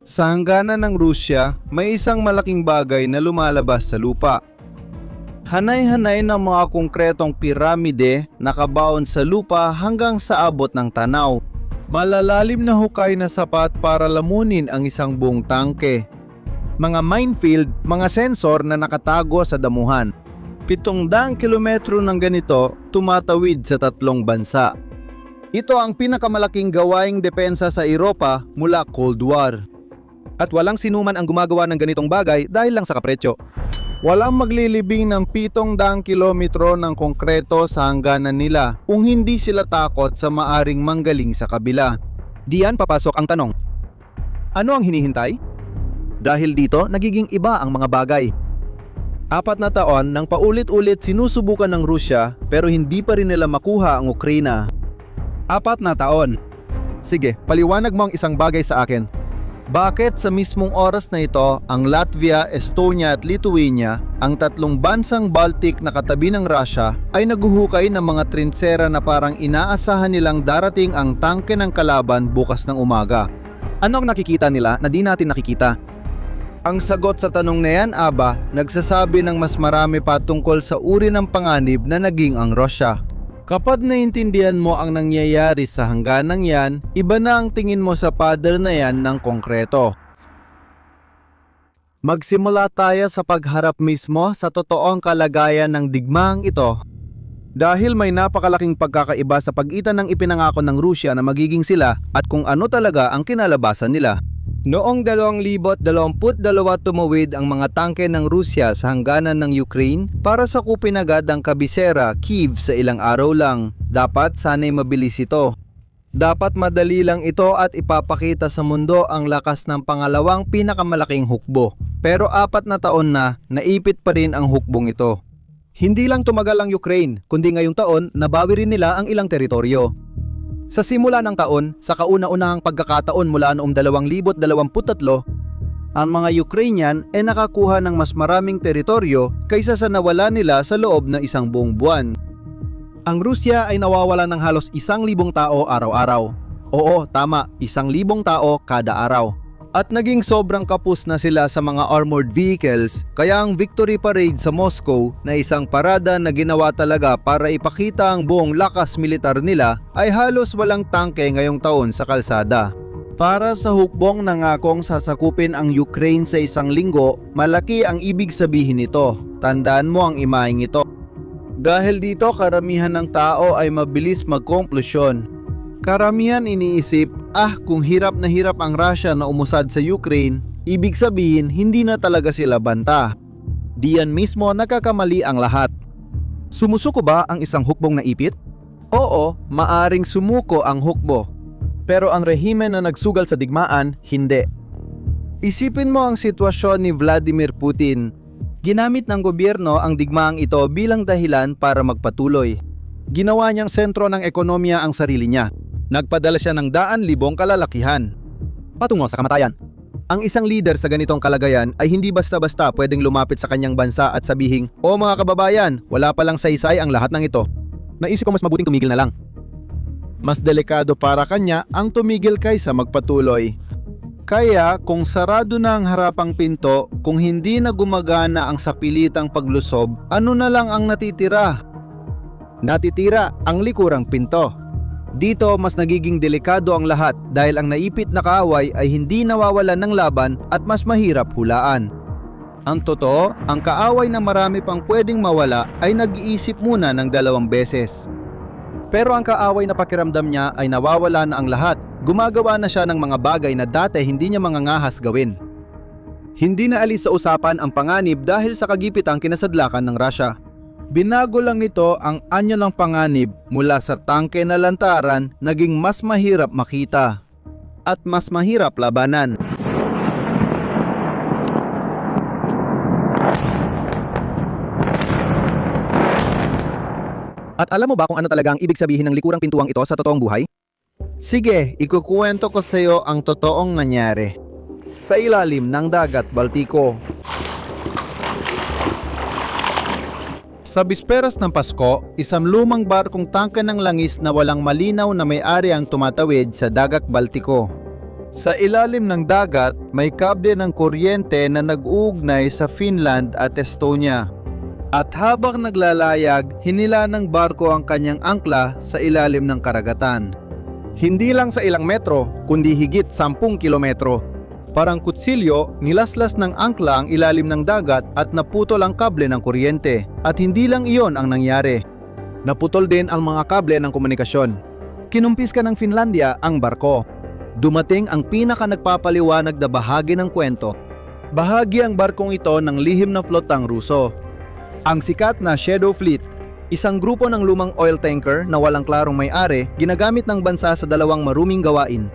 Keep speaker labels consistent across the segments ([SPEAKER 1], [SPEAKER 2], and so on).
[SPEAKER 1] Sa hangganan ng Rusya, may isang malaking bagay na lumalabas sa lupa. Hanay-hanay ng mga konkretong piramide nakabaon sa lupa hanggang sa abot ng tanaw. Malalalim na hukay na sapat para lamunin ang isang buong tangke. Mga minefield, mga sensor na nakatago sa damuhan. 700 kilometro ng ganito tumatawid sa 3 bansa. Ito ang pinakamalaking gawaing depensa sa Europa mula Cold War.
[SPEAKER 2] At walang sinuman ang gumagawa ng ganitong bagay dahil lang sa kapretsyo.
[SPEAKER 1] Walang maglilibing ng 700 kilometro ng konkreto sa hangganan nila kung hindi sila takot sa maaring manggaling sa kabila.
[SPEAKER 2] Diyan papasok ang tanong. Ano ang hinihintay? Dahil dito nagiging iba ang mga bagay.
[SPEAKER 1] 4 na taon nang paulit-ulit sinusubukan ng Rusya pero hindi pa rin nila makuha ang Ukraina.
[SPEAKER 2] 4 na taon. Sige, paliwanag mo ang isang bagay sa akin.
[SPEAKER 1] Bakit sa mismong oras na ito, ang Latvia, Estonia at Lithuania, ang 3 bansang Baltic na katabi ng Russia, ay naguhukay ng mga trinsera na parang inaasahan nilang darating ang tangke ng kalaban bukas ng umaga?
[SPEAKER 2] Ano ang nakikita nila na di natin nakikita?
[SPEAKER 1] Ang sagot sa tanong na yan, Aba, nagsasabi ng mas marami pa tungkol sa uri ng panganib na naging ang Russia. Kapag naintindihan mo ang nangyayari sa hangganang yan, iba na ang tingin mo sa pader na yan ng konkreto. Magsimula tayo sa pagharap mismo sa totoong kalagayan ng digmaang ito. Dahil may napakalaking pagkakaiba sa pagitan ng ipinangako ng Rusya na magiging sila at kung ano talaga ang kinalabasan nila. Noong 2022 tumawid ang mga tangke ng Rusya sa hangganan ng Ukraine para sakupin agad ang kabisera Kyiv sa ilang araw lang. Dapat sana'y mabilis ito. Dapat madali lang ito at ipapakita sa mundo ang lakas ng pangalawang pinakamalaking hukbo. Pero 4 na taon na, naipit pa rin ang hukbong ito.
[SPEAKER 2] Hindi lang tumagal ang Ukraine, kundi ngayong taon nabawi rin nila ang ilang teritoryo. Sa simula ng taon, sa kauna-unahang pagkakataon mula noong 2023,
[SPEAKER 1] ang mga Ukrainian ay nakakuha ng mas maraming teritoryo kaysa sa nawala nila sa loob ng isang buong buwan.
[SPEAKER 2] Ang Rusya ay nawawala ng halos 1,000 tao araw-araw. Oo, tama, 1,000 tao kada araw.
[SPEAKER 1] At naging sobrang kapos na sila sa mga armored vehicles, kaya ang victory parade sa Moscow na isang parada na ginawa talaga para ipakita ang buong lakas militar nila ay halos walang tangke ngayong taon sa kalsada. Para sa hukbong nangakong sasakupin ang Ukraine sa 1 linggo, malaki ang ibig sabihin nito. Tandaan mo ang imaheng ito. Dahil dito karamihan ng tao ay mabilis magkonklusyon. Karamihan iniisip, kung hirap na hirap ang Russia na umusad sa Ukraine, ibig sabihin hindi na talaga sila banta. Diyan mismo nagkakamali ang lahat.
[SPEAKER 2] Sumusuko ba ang isang hukbong naipit?
[SPEAKER 1] Oo, maaring sumuko ang hukbo. Pero ang rehimen na nagsugal sa digmaan, hindi. Isipin mo ang sitwasyon ni Vladimir Putin. Ginamit ng gobyerno ang digmaang ito bilang dahilan para magpatuloy.
[SPEAKER 2] Ginawa niyang sentro ng ekonomiya ang sarili niya. Nagpadala siya ng 100,000 kalalakihan patungo sa kamatayan. Ang isang leader sa ganitong kalagayan ay hindi basta-basta pwedeng lumapit sa kanyang bansa at sabihing, "O mga kababayan, wala palang saysay ang lahat ng ito." Naisip ko mas mabuting tumigil na lang.
[SPEAKER 1] Mas delikado para kanya ang tumigil kaysa magpatuloy. Kaya kung sarado na ang harapang pinto, kung hindi na gumagana ang sapilitang paglusob, ano na lang ang natitira? Natitira ang likurang pinto. Dito mas nagiging delikado ang lahat dahil ang naipit na kaaway ay hindi nawawalan ng laban at mas mahirap hulaan. Ang totoo, ang kaaway na marami pang pwedeng mawala ay nag-iisip muna ng 2 beses.
[SPEAKER 2] Pero ang kaaway na pakiramdam niya ay nawawala na ang lahat. Gumagawa na siya ng mga bagay na dati hindi niya mangangahas gawin. Hindi na alis sa usapan ang panganib dahil sa kagipitang kinasadlakan ng Russia.
[SPEAKER 1] Binago lang nito ang anyo ng panganib mula sa tangke na lantaran naging mas mahirap makita at mas mahirap labanan.
[SPEAKER 2] At alam mo ba kung ano talaga ang ibig sabihin ng likurang pintuang ito sa totoong buhay?
[SPEAKER 1] Sige, ikukuwento ko sa iyo ang totoong nangyari. Sa ilalim ng dagat Baltiko. Sa bisperas ng Pasko, isang lumang barkong tangke ng langis na walang malinaw na may-ari ang tumatawid sa dagat Baltiko. Sa ilalim ng dagat, may kable ng kuryente na nag-uugnay sa Finland at Estonia. At habang naglalayag, hinila ng barko ang kanyang angkla sa ilalim ng karagatan.
[SPEAKER 2] Hindi lang sa ilang metro, kundi higit 10 kilometro. Parang kutsilyo, nilaslas ng angkla ang ilalim ng dagat at naputol ang kable ng kuryente. At hindi lang iyon ang nangyari. Naputol din ang mga kable ng komunikasyon. Kinumpiska ng Finlandia ang barko. Dumating ang pinaka nagpapaliwanag na bahagi ng kwento. Bahagi ang barkong ito ng lihim na flotang Ruso. Ang sikat na Shadow Fleet, isang grupo ng lumang oil tanker na walang klarong may-ari, ginagamit ng bansa sa dalawang maruming gawain.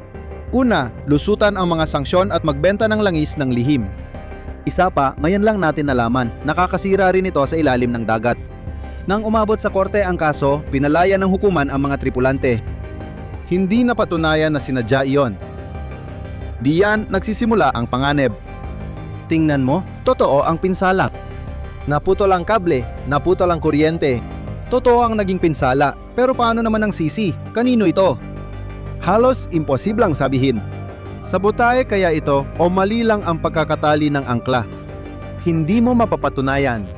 [SPEAKER 2] Una, lusutan ang mga sanksyon at magbenta ng langis ng lihim. Isa pa, ngayon lang natin nalaman, nakakasira rin ito sa ilalim ng dagat. Nang umabot sa korte ang kaso, pinalaya ng hukuman ang mga tripulante. Hindi napatunayan na sinadya iyon. Diyan nagsisimula ang panganib. Tingnan mo, totoo ang pinsala. Naputol ang kable, naputol ang kuryente. Totoo ang naging pinsala, pero paano naman ang sisi? Kanino ito? Halos imposibleng sabihin. Sabotahe kaya ito o mali lang ang pagkakatali ng angkla? Hindi mo mapapatunayan.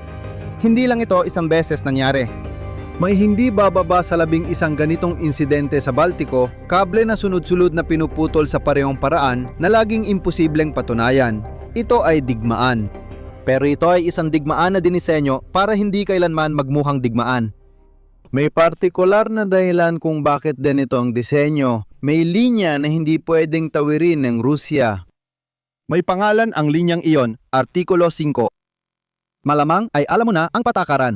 [SPEAKER 2] Hindi lang ito isang beses nangyari. May hindi bababa sa 11 ganitong insidente sa Baltiko, kable na sunod-sunod na pinuputol sa parehong paraan na laging imposibleng patunayan. Ito ay digmaan. Pero ito ay isang digmaan na dinisenyo para hindi kailanman magmukhang digmaan. May partikular na dahilan kung bakit ganito ang disenyo. May linya na hindi pwedeng tawirin ng Rusya. May pangalan ang linyang iyon, Artikulo 5. Malamang ay alam mo na ang patakaran.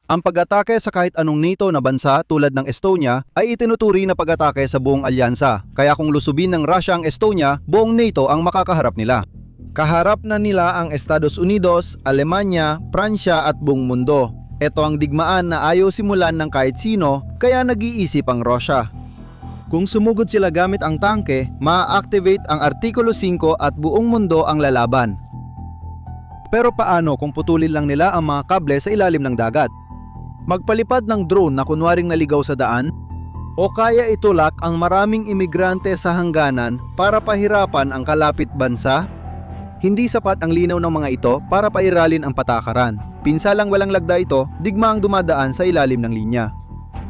[SPEAKER 2] Ang pag-atake sa kahit anong NATO na bansa tulad ng Estonia ay itinuturi na pag-atake sa buong alyansa. Kaya kung lusubin ng Russia ang Estonia, buong NATO ang makakaharap nila. Kaharap na nila ang Estados Unidos, Alemanya, Pransya at buong mundo. Ito ang digmaan na ayaw simulan ng kahit sino, kaya nag-iisip ang Russia. Kung sumugod sila gamit ang tangke, ma-activate ang Artikulo 5 at buong mundo ang lalaban. Pero paano kung putulin lang nila ang mga kable sa ilalim ng dagat? Magpalipad ng drone na kunwaring naligaw sa daan? O kaya itulak ang maraming imigrante sa hangganan para pahirapan ang kalapit bansa? Hindi sapat ang linaw ng mga ito para pairalin ang patakaran. Pinsalang walang lagda ito, digmaang dumadaan sa ilalim ng linya.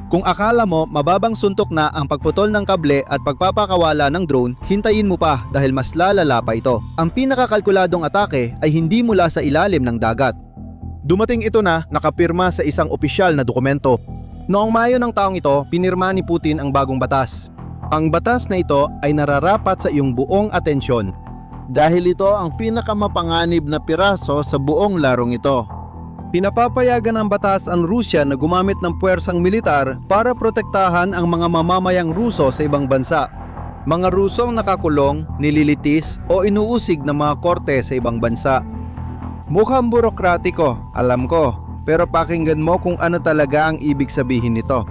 [SPEAKER 2] Kung akala mo mababang suntok na ang pagputol ng kable at pagpapakawala ng drone, hintayin mo pa dahil mas lalala pa ito. Ang pinakakalkuladong atake ay hindi mula sa ilalim ng dagat. Dumating ito na nakapirma sa isang opisyal na dokumento. Noong Mayo ng taong ito, pinirma ni Putin ang bagong batas. Ang batas na ito ay nararapat sa iyong buong atensyon. Dahil ito ang pinakamapanganib na piraso sa buong larong ito. Pinapapayagan ng batas ang Rusya na gumamit ng puwersang militar para protektahan ang mga mamamayang Ruso sa ibang bansa. Mga Rusong nakakulong, nililitis o inuusig ng mga korte sa ibang bansa. Mukhang burokratiko, alam ko, pero pakinggan mo kung ano talaga ang ibig sabihin nito.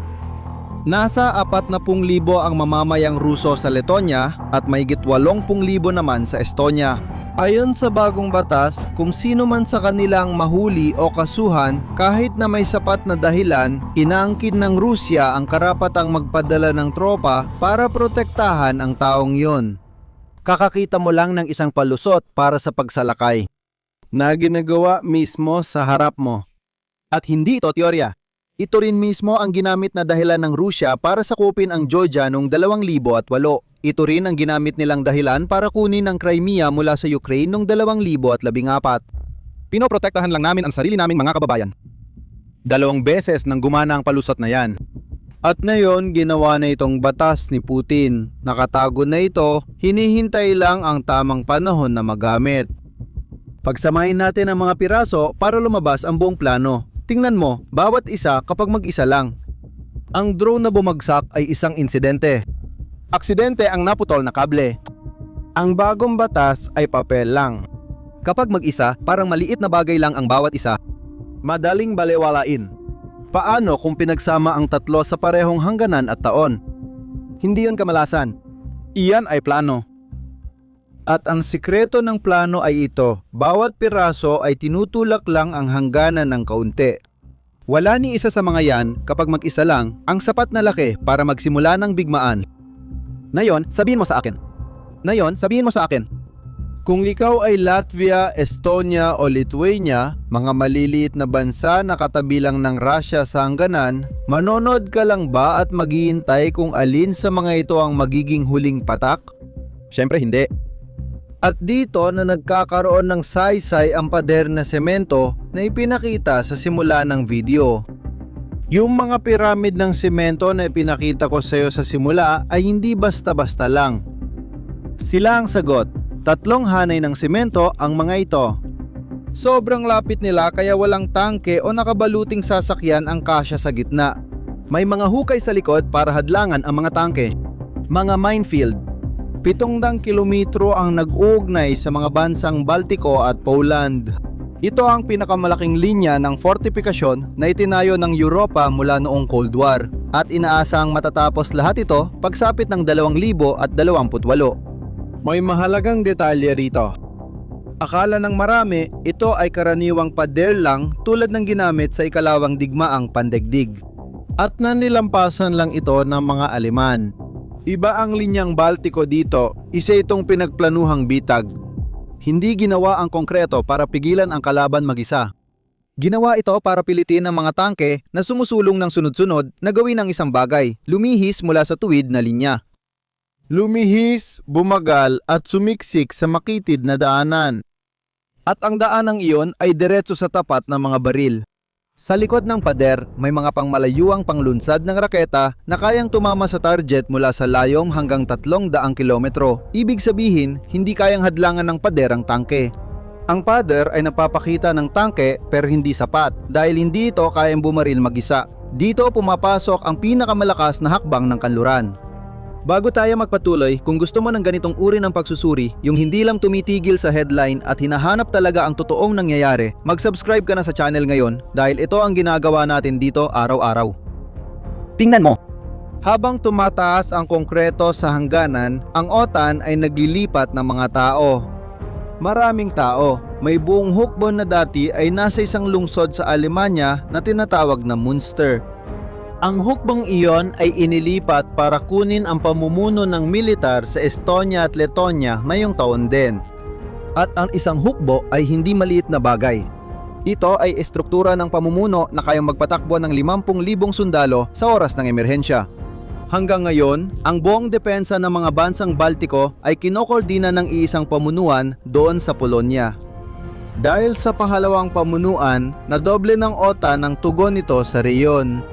[SPEAKER 2] Nasa 40,000 ang mamamayang Ruso sa Letonia at mahigit 80,000 naman sa Estonia. Ayon sa bagong batas, kung sino man sa kanilang mahuli o kasuhan kahit na may sapat na dahilan, inaangkin ng Rusya ang karapatang magpadala ng tropa para protektahan ang taong yon. Kakakita mo lang ng isang palusot para sa pagsalakay na ginagawa mismo sa harap mo. At hindi ito teorya. Ito rin mismo ang ginamit na dahilan ng Rusya para sakupin ang Georgia noong 2008. Ito rin ang ginamit nilang dahilan para kunin ang Crimea mula sa Ukraine noong 2014. Pinoprotektahan lang namin ang sarili naming mga kababayan. 2 beses nang gumana ang palusot na yan. At ngayon, ginawa na itong batas ni Putin. Nakatago na ito, hinihintay lang ang tamang panahon na magamit. Pagsamahin natin ang mga piraso para lumabas ang buong plano. Tingnan mo, bawat isa kapag mag-isa lang. Ang drone na bumagsak ay isang insidente. Aksidente ang naputol na kable. Ang bagong batas ay papel lang. Kapag mag-isa, parang maliit na bagay lang ang bawat isa. Madaling balewalain. Paano kung pinagsama ang tatlo sa parehong hangganan at taon? Hindi yon kamalasan. Iyan ay plano. At ang sikreto ng plano ay ito, bawat piraso ay tinutulak lang ang hangganan ng kaunti. Wala ni isa sa mga yan kapag mag-isa lang ang sapat na laki para magsimula ng bigmaan. Ngayon, sabihin mo sa akin, Ngayon, sabihin mo sa akin,
[SPEAKER 1] Kung ikaw ay Latvia, Estonia o Lithuania, mga maliliit na bansa na katabi lang ng Russia sa hangganan, manonood ka lang ba at maghihintay kung alin sa mga ito ang magiging huling patak?
[SPEAKER 2] syempre hindi.
[SPEAKER 1] At dito na nagkakaroon ng saysay ang pader na semento na ipinakita sa simula ng video. Yung mga piramid ng semento na ipinakita ko sa iyo sa simula ay hindi basta-basta lang. Sila ang sagot. 3 hanay ng semento ang mga ito. Sobrang lapit nila kaya walang tangke o nakabaluting sasakyan ang kasya sa gitna.
[SPEAKER 2] May mga hukay sa likod para hadlangan ang mga tangke. Mga minefield.
[SPEAKER 1] 700 kilometro ang nag-uugnay sa mga bansang Baltiko at Poland. Ito ang pinakamalaking linya ng fortifikasyon na itinayo ng Europa mula noong Cold War at inaasang matatapos lahat ito pagsapit ng 2028. May mahalagang detalye rito. Akala ng marami, ito ay karaniwang pader lang tulad ng ginamit sa ikalawang digmaang pandaigdig. At nanilampasan lang ito ng mga Aleman. Iba ang linyang Baltiko dito, isa itong pinagplanuhang bitag.
[SPEAKER 2] Hindi ginawa ang konkreto para pigilan ang kalaban mag-isa. Ginawa ito para pilitin ang mga tangke na sumusulong ng sunod-sunod na gawin ang isang bagay, lumihis mula sa tuwid na linya.
[SPEAKER 1] Lumihis, bumagal at sumiksik sa makitid na daanan. At ang daanang iyon ay diretso sa tapat ng mga baril.
[SPEAKER 2] Sa likod ng pader, may mga pangmalayuang panglunsad ng raketa na kayang tumama sa target mula sa layong hanggang 300 kilometro. Ibig sabihin, hindi kayang hadlangan ng pader ang tangke.
[SPEAKER 1] Ang pader ay napapakita ng tangke pero hindi sapat dahil hindi ito kayang bumaril mag-isa.
[SPEAKER 2] Dito pumapasok ang pinakamalakas na hakbang ng kanluran. Bago tayo magpatuloy, kung gusto mo ng ganitong uri ng pagsusuri, yung hindi lang tumitigil sa headline at hinahanap talaga ang totoong nangyayari, mag-subscribe ka na sa channel ngayon dahil ito ang ginagawa natin dito araw-araw. Tingnan mo!
[SPEAKER 1] Habang tumataas ang konkreto sa hangganan, ang OTAN ay naglilipat ng mga tao. Maraming tao, may buong hukbon na dati ay nasa isang lungsod sa Alemanya na tinatawag na Münster. Ang hukbong iyon ay inilipat para kunin ang pamumuno ng militar sa Estonia at Letonia ngayong taon din.
[SPEAKER 2] At ang isang hukbo ay hindi maliit na bagay. Ito ay estruktura ng pamumuno na kayang magpatakbo ng 50,000 sundalo sa oras ng emerhensya.
[SPEAKER 1] Hanggang ngayon, ang buong depensa ng mga bansang Baltiko ay kinokordina ng iisang pamunuan doon sa Polonia. Dahil sa pangalawang pamunuan, nadoble ng OTAN ang tugon nito sa reyon.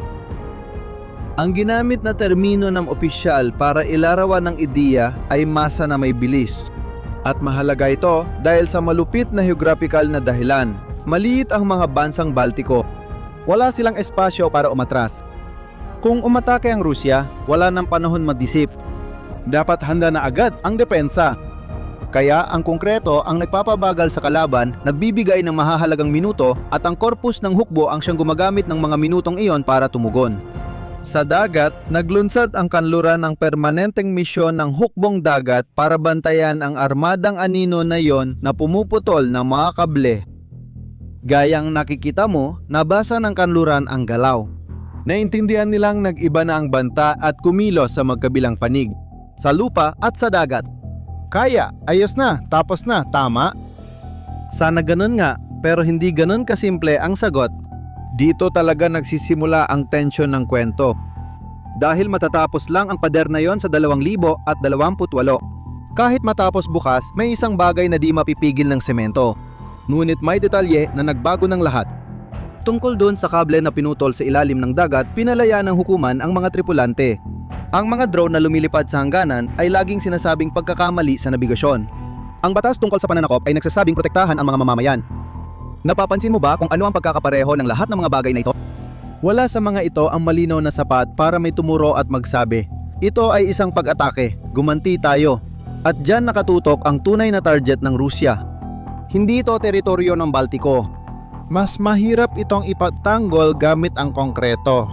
[SPEAKER 1] Ang ginamit na termino ng opisyal para ilarawan ng ideya ay masa na may bilis. At mahalaga ito dahil sa malupit na geographical na dahilan. Maliit ang mga bansang Baltiko.
[SPEAKER 2] Wala silang espasyo para umatras.
[SPEAKER 1] Kung umatake ang Rusya, wala nang panahon mag-isip. Dapat handa na agad ang depensa. Kaya ang konkreto ang nagpapabagal sa kalaban, nagbibigay ng mahahalagang minuto at ang korpus ng hukbo ang siyang gumagamit ng mga minutong iyon para tumugon. Sa dagat, naglunsad ang kanluran ng permanenteng misyon ng hukbong dagat para bantayan ang armadang anino na iyon na pumuputol ng mga kable. Gayang nakikita mo, nabasa ng kanluran ang galaw. Naintindihan nilang nag-iba na ang banta at kumilos sa magkabilang panig, sa lupa at sa dagat. Kaya, ayos na, tapos na, tama? Sana ganun nga, pero hindi ganun kasimple ang sagot. Dito talaga nagsisimula ang tensyon ng kwento. Dahil matatapos lang ang pader na yon sa 2028. Kahit matapos bukas, may isang bagay na di mapipigil ng semento. Ngunit may detalye na nagbago ng lahat. Tungkol doon sa kable na pinutol sa ilalim ng dagat, pinalaya ng hukuman ang mga tripulante. Ang mga drone na lumilipad sa hangganan ay laging sinasabing pagkakamali sa nabigasyon.
[SPEAKER 2] Ang batas tungkol sa pananakop ay nagsasabing protektahan ang mga mamamayan. Napapansin mo ba kung ano ang pagkakapareho ng lahat ng mga bagay na ito?
[SPEAKER 1] Wala sa mga ito ang malinaw na sapat para may tumuro at magsabi, ito ay isang pag-atake, gumanti tayo. At dyan nakatutok ang tunay na target ng Rusya. Hindi ito teritoryo ng Baltiko. Mas mahirap itong ipagtanggol gamit ang konkreto.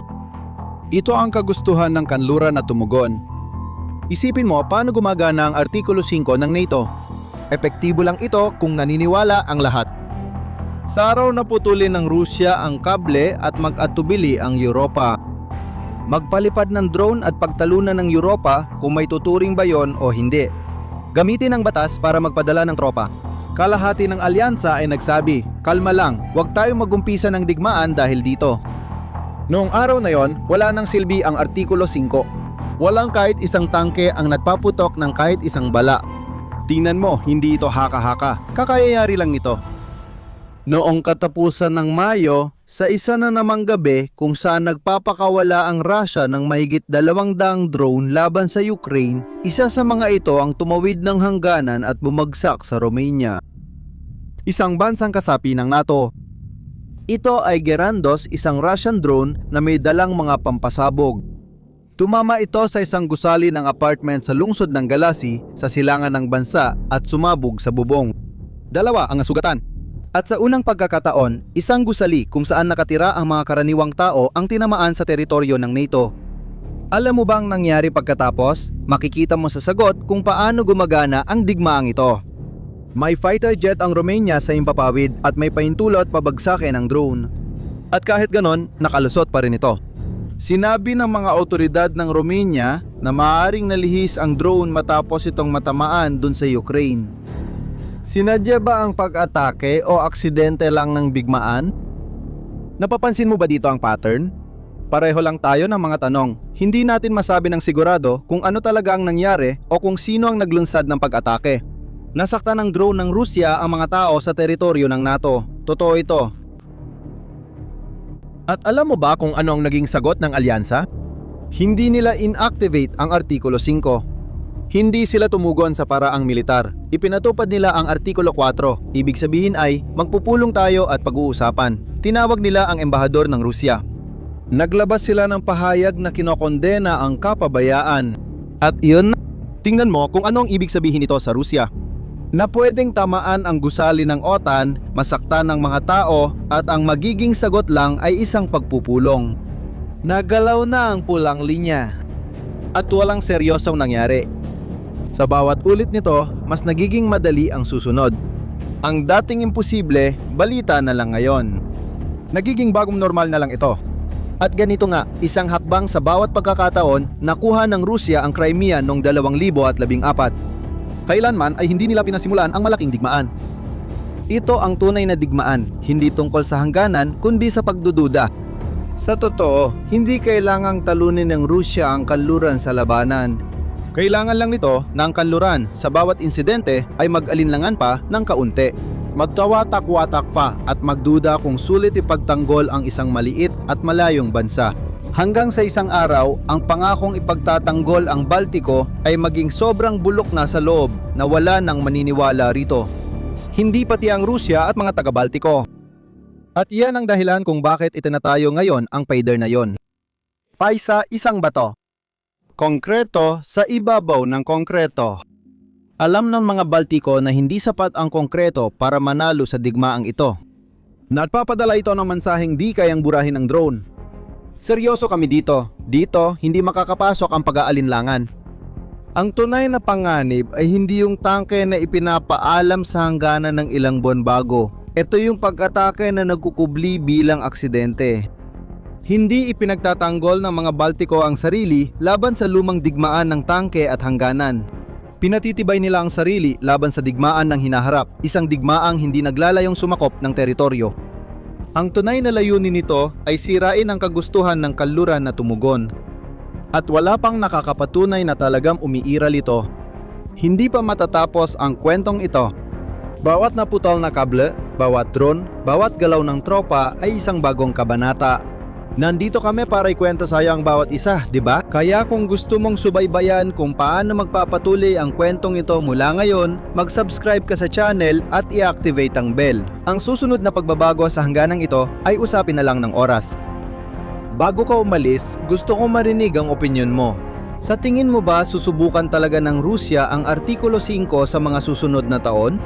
[SPEAKER 1] Ito ang kagustuhan ng kanluran na tumugon. Isipin mo paano gumagana ang Artikulo 5 ng NATO. Epektibo lang ito kung naniniwala ang lahat. Sa araw na putulin ng Rusya ang kable at mag-atubili ang Europa. Magpalipad ng drone at pagtalunan ng Europa kung may tuturing ba yon o hindi.
[SPEAKER 2] Gamitin ang batas para magpadala ng tropa.
[SPEAKER 1] Kalahati ng alyansa ay nagsabi, kalma lang, huwag tayo magumpisa ng digmaan dahil dito.
[SPEAKER 2] Noong araw na yon, wala nang silbi ang Artikulo 5. Walang kahit isang tangke ang nagpaputok ng kahit isang bala. Tingnan mo, hindi ito haka-haka. Kakayayari lang ito.
[SPEAKER 1] Noong katapusan ng Mayo, sa isa na namang gabi kung saan nagpapakawala ang Russia ng mahigit 200 drone laban sa Ukraine, isa sa mga ito ang tumawid ng hangganan at bumagsak sa Romania.
[SPEAKER 2] Isang bansang kasapi ng NATO.
[SPEAKER 1] Ito ay Gerandos, isang Russian drone na may dalang mga pampasabog. Tumama ito sa isang gusali ng apartment sa lungsod ng Galasi sa silangan ng bansa at sumabog sa bubong.
[SPEAKER 2] 2 ang nasugatan.
[SPEAKER 1] At sa unang pagkakataon, isang gusali kung saan nakatira ang mga karaniwang tao ang tinamaan sa teritoryo ng NATO. Alam mo bang nangyari pagkatapos? Makikita mo sa sagot kung paano gumagana ang digmaang ito. May fighter jet ang Romania sa impapawid at may paintulot pabagsakin ang drone.
[SPEAKER 2] At kahit ganon, nakalusot pa rin ito.
[SPEAKER 1] Sinabi ng mga otoridad ng Romania na maaaring nalihis ang drone matapos itong matamaan dun sa Ukraine. Sinadya ba ang pag-atake o aksidente lang ng bigmaan?
[SPEAKER 2] Napapansin mo ba dito ang pattern? Pareho lang tayo ng mga tanong. Hindi natin masabi ng sigurado kung ano talaga ang nangyari o kung sino ang naglunsad ng pag-atake. Nasaktan ng drone ng Rusya ang mga tao sa teritoryo ng NATO. Totoo ito. At alam mo ba kung ano ang naging sagot ng alyansa?
[SPEAKER 1] Hindi nila inactivate ang Artikulo 5.
[SPEAKER 2] Hindi sila tumugon sa paraang militar. Ipinatupad nila ang Artikulo 4. Ibig sabihin ay magpupulong tayo at pag-uusapan. Tinawag nila ang embahador ng Rusya.
[SPEAKER 1] Naglabas sila ng pahayag na kinokondena ang kapabayaan.
[SPEAKER 2] At iyon, tingnan mo kung ano ang ibig sabihin nito sa Rusya.
[SPEAKER 1] Na pwedeng tamaan ang gusali ng OTAN, masaktan ng mga tao at ang magiging sagot lang ay isang pagpupulong. Nagalaw na ang pulang linya.
[SPEAKER 2] At walang seryosong nangyari. Sa bawat ulit nito, mas nagiging madali ang susunod.
[SPEAKER 1] Ang dating imposible, balita na lang ngayon.
[SPEAKER 2] Nagiging bagong normal na lang ito. At ganito nga, isang hakbang sa bawat pagkakataon, nakuha ng Rusya ang Crimea noong 2014. Kailanman ay hindi nila pinasimulan ang malaking digmaan.
[SPEAKER 1] Ito ang tunay na digmaan, hindi tungkol sa hangganan kundi sa pagdududa. Sa totoo, hindi kailangang talunin ng Rusya ang kanluran sa labanan.
[SPEAKER 2] Kailangan lang nito na ang kanluran sa bawat insidente ay mag-alinlangan pa ng kaunti.
[SPEAKER 1] Magtawatak-watak pa at magduda kung sulit ipagtanggol ang isang maliit at malayong bansa. Hanggang sa isang araw, ang pangakong ipagtatanggol ang Baltiko ay maging sobrang bulok na sa loob na wala nang maniniwala rito.
[SPEAKER 2] Hindi pati ang Rusya at mga taga-Baltiko. At iyan ang dahilan kung bakit itinatayo ngayon ang payder na yon.
[SPEAKER 1] Paisa, isang bato. Konkreto sa ibabaw ng konkreto. Alam ng mga Baltiko na hindi sapat ang konkreto para manalo sa digmaang ito.
[SPEAKER 2] Nagpapadala ito ng mensaheng di kayang burahin ng drone.
[SPEAKER 1] Seryoso kami dito. Dito, hindi makakapasok ang pag-aalinlangan. Ang tunay na panganib ay hindi yung tangke na ipinapaalam sa hangganan ng ilang buwan bago. Ito yung pag-atake na nagkukubli bilang aksidente. Hindi ipinagtatanggol ng mga Baltiko ang sarili laban sa lumang digmaan ng tangke at hangganan.
[SPEAKER 2] Pinatitibay nila ang sarili laban sa digmaan ng hinaharap, isang digmaang hindi naglalayong sumakop ng teritoryo.
[SPEAKER 1] Ang tunay na layunin nito ay sirain ang kagustuhan ng kanluran na tumugon.
[SPEAKER 2] At wala pang nakakapatunay na talagang umiiral ito.
[SPEAKER 1] Hindi pa matatapos ang kwentong ito. Bawat naputol na kable, bawat drone, bawat galaw ng tropa ay isang bagong kabanata.
[SPEAKER 2] Nandito kami para ikwento sa iyo ang bawat isa, di ba?
[SPEAKER 1] Kaya kung gusto mong subaybayan kung paano magpapatuloy ang kwentong ito mula ngayon, mag-subscribe ka sa channel at i-activate ang bell.
[SPEAKER 2] Ang susunod na pagbabago sa hangganang ito ay usapin na lang ng oras.
[SPEAKER 1] Bago ka umalis, gusto ko marinig ang opinyon mo. Sa tingin mo ba susubukan talaga ng Rusya ang Artikulo 5 sa mga susunod na taon?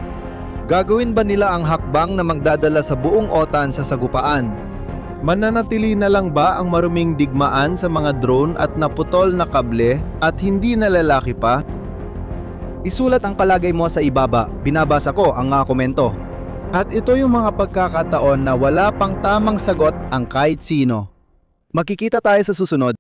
[SPEAKER 1] Gagawin ba nila ang hakbang na magdadala sa buong OTAN sa sagupaan? Mananatili na lang ba ang maruming digmaan sa mga drone at naputol na kable at hindi na lalaki pa?
[SPEAKER 2] Isulat ang palagay mo sa ibaba, binabasa ko ang mga komento.
[SPEAKER 1] At ito yung mga pagkakataon na wala pang tamang sagot ang kahit sino.
[SPEAKER 2] Makikita tayo sa susunod.